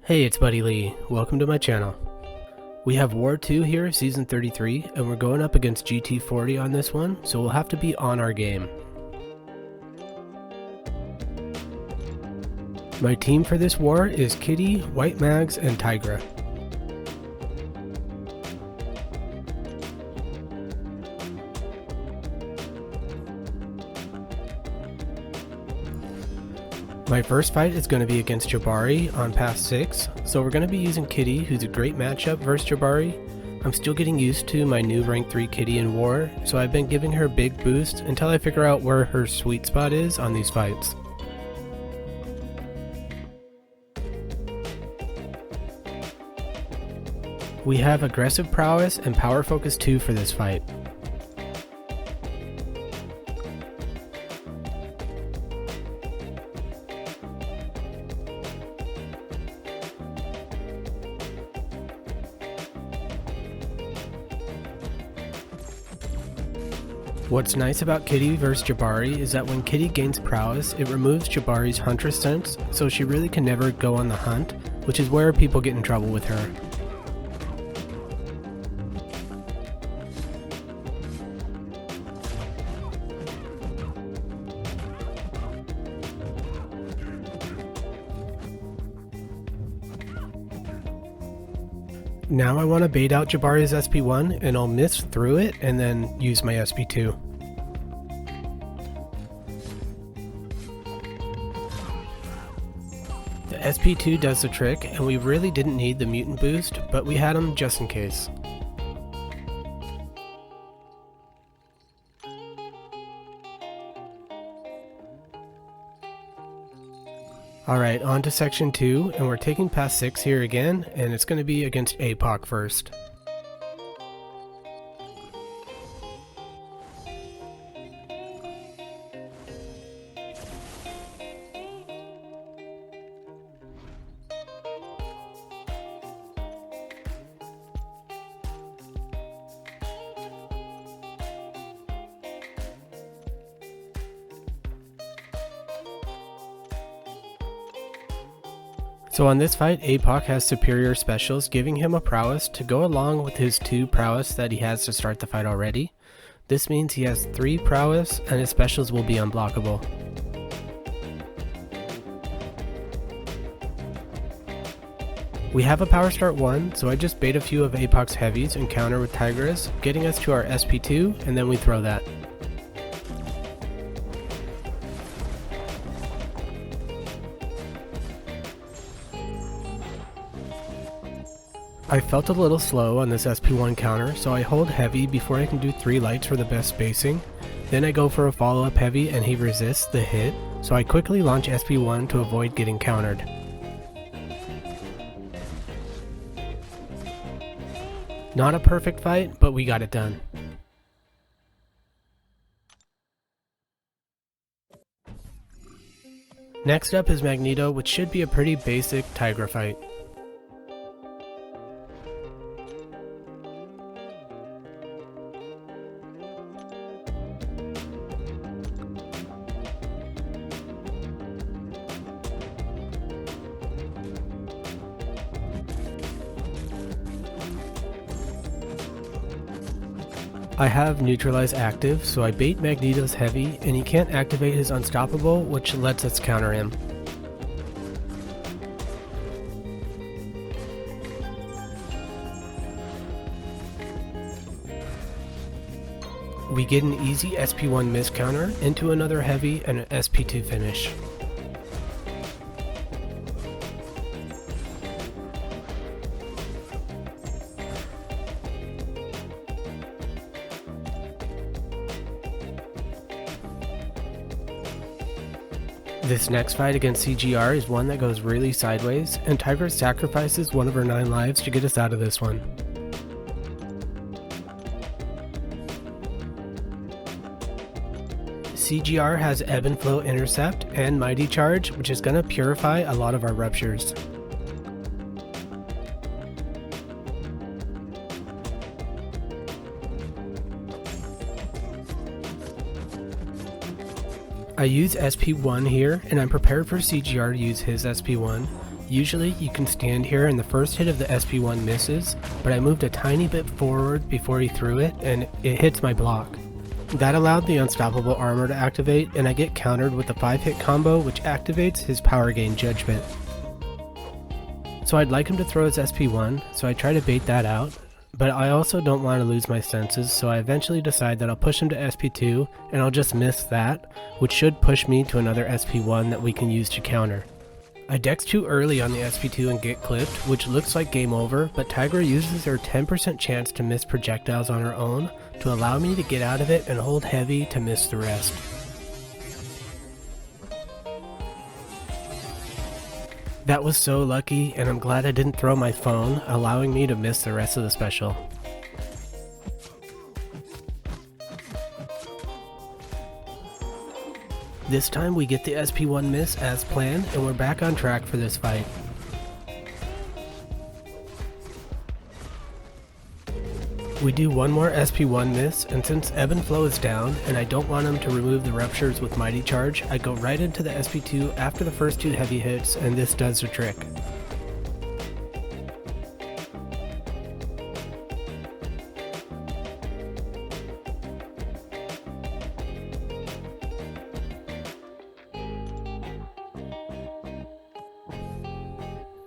Hey, it's Buddy Lee. Welcome to my channel. We have War 2 here, Season 33, and we're going up against GT40 on this one, so we'll have to be on our game. My team for this war is Kitty, White Mags, and Tigra. My first fight is going to be against Jabari on Path 6, so we're going to be using Kitty, who's a great matchup versus Jabari. I'm still getting used to my new rank 3 Kitty in War, so I've been giving her a big boost until I figure out where her sweet spot is on these fights. We have Aggressive Prowess and Power Focus 2 for this fight. What's nice about Kitty vs Jabari is that when Kitty gains prowess, it removes Jabari's Huntress sense, so she really can never go on the hunt, which is where people get in trouble with her. Now I want to bait out Jabari's SP1 and I'll miss through it and then use my SP2. The SP2 does the trick and we really didn't need the mutant boost, but we had him just in case. Alright, on to section 2, and we're taking Path 6 here again, and it's going to be against Apoc first. So on this fight, Apoc has superior specials, giving him a prowess to go along with his 2 prowess that he has to start the fight already. This means he has 3 prowess and his specials will be unblockable. We have a power start 1, so I just bait a few of Apoc's heavies and counter with Tigra's, getting us to our SP2, and then we throw that. I felt a little slow on this SP1 counter, so I hold heavy before I can do 3 lights for the best spacing. Then I go for a follow-up heavy and he resists the hit, so I quickly launch SP1 to avoid getting countered. Not a perfect fight, but we got it done. Next up is Magneto, which should be a pretty basic Tigra fight. I have Neutralize active, so I bait Magneto's heavy, and he can't activate his Unstoppable, which lets us counter him. We get an easy SP1 miss counter into another heavy and an SP2 finish. This next fight against CGR is one that goes really sideways, and Tigra sacrifices one of her 9 lives to get us out of this one. CGR has Ebb and Flow Intercept and Mighty Charge, which is going to purify a lot of our ruptures. I use SP1 here, and I'm prepared for CGR to use his SP1, Usually you can stand here and the first hit of the SP1 misses, but I moved a tiny bit forward before he threw it and it hits my block. That allowed the unstoppable armor to activate, and I get countered with a 5-hit combo which activates his power gain judgment. So I'd like him to throw his SP1, so I try to bait that out, but I also don't want to lose my senses, so I eventually decide that I'll push him to SP2 and I'll just miss that, which should push me to another SP1 that we can use to counter. I dex too early on the SP2 and get clipped, which looks like game over, but Tigra uses her 10% chance to miss projectiles on her own to allow me to get out of it and hold heavy to miss the rest. That was so lucky, and I'm glad I didn't throw my phone, allowing me to miss the rest of the special. This time we get the SP1 miss as planned, and we're back on track for this fight. We do one more SP1 miss, and since Ebb and Flow is down, and I don't want him to remove the ruptures with Mighty Charge, I go right into the SP2 after the first 2 heavy hits, and this does the trick.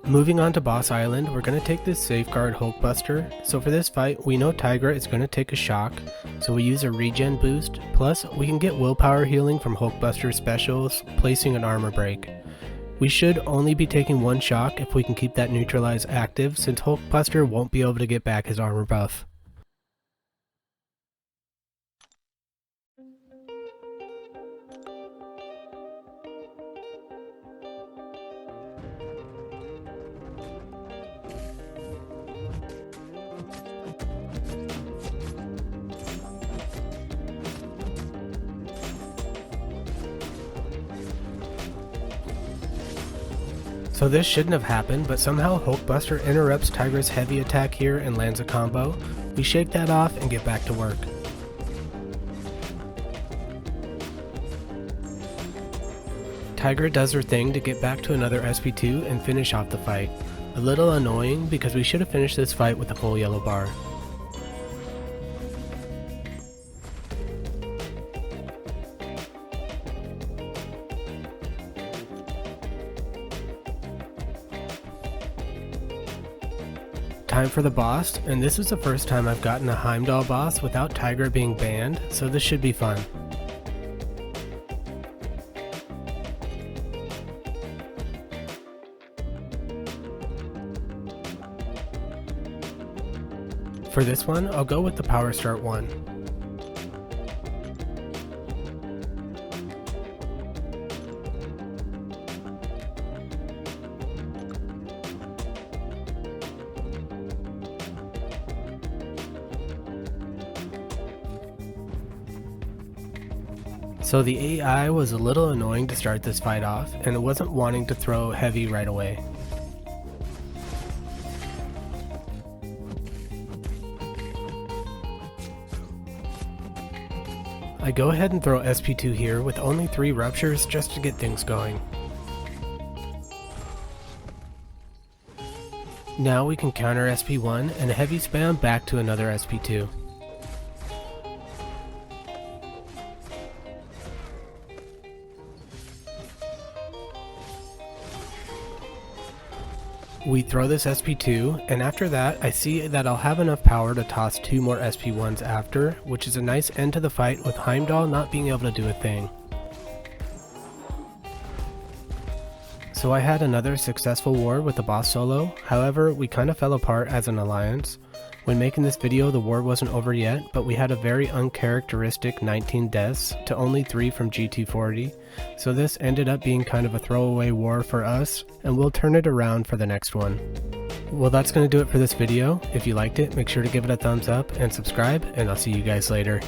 Moving on to Boss Island, we're going to take this Safeguard Hulkbuster. So for this fight, we know Tigra is going to take a shock, so we use a regen boost, plus we can get willpower healing from Hulkbuster specials, placing an armor break. We should only be taking 1 shock if we can keep that neutralize active, since Hulkbuster won't be able to get back his armor buff. So this shouldn't have happened, but somehow Hulkbuster interrupts Tigra's heavy attack here and lands a combo. We shake that off and get back to work. Tigra does her thing to get back to another SP2 and finish off the fight. A little annoying because we should have finished this fight with a full yellow bar. Time for the boss, and this is the first time I've gotten a Heimdall boss without Tigra being banned, so this should be fun. For this one, I'll go with the Power Start one. So the AI was a little annoying to start this fight off, and it wasn't wanting to throw heavy right away. I go ahead and throw SP2 here with only 3 ruptures just to get things going. Now we can counter SP1 and heavy spam back to another SP2. We throw this SP2, and after that I see that I'll have enough power to toss 2 more SP1s after, which is a nice end to the fight with Heimdall not being able to do a thing. So I had another successful war with the boss solo, however we kinda fell apart as an alliance. When making this video the war wasn't over yet, but we had a very uncharacteristic 19 deaths to only 3 from GT40, so this ended up being kind of a throwaway war for us, and we'll turn it around for the next one. Well, that's going to do it for this video. If you liked it, make sure to give it a thumbs up and subscribe, and I'll see you guys later.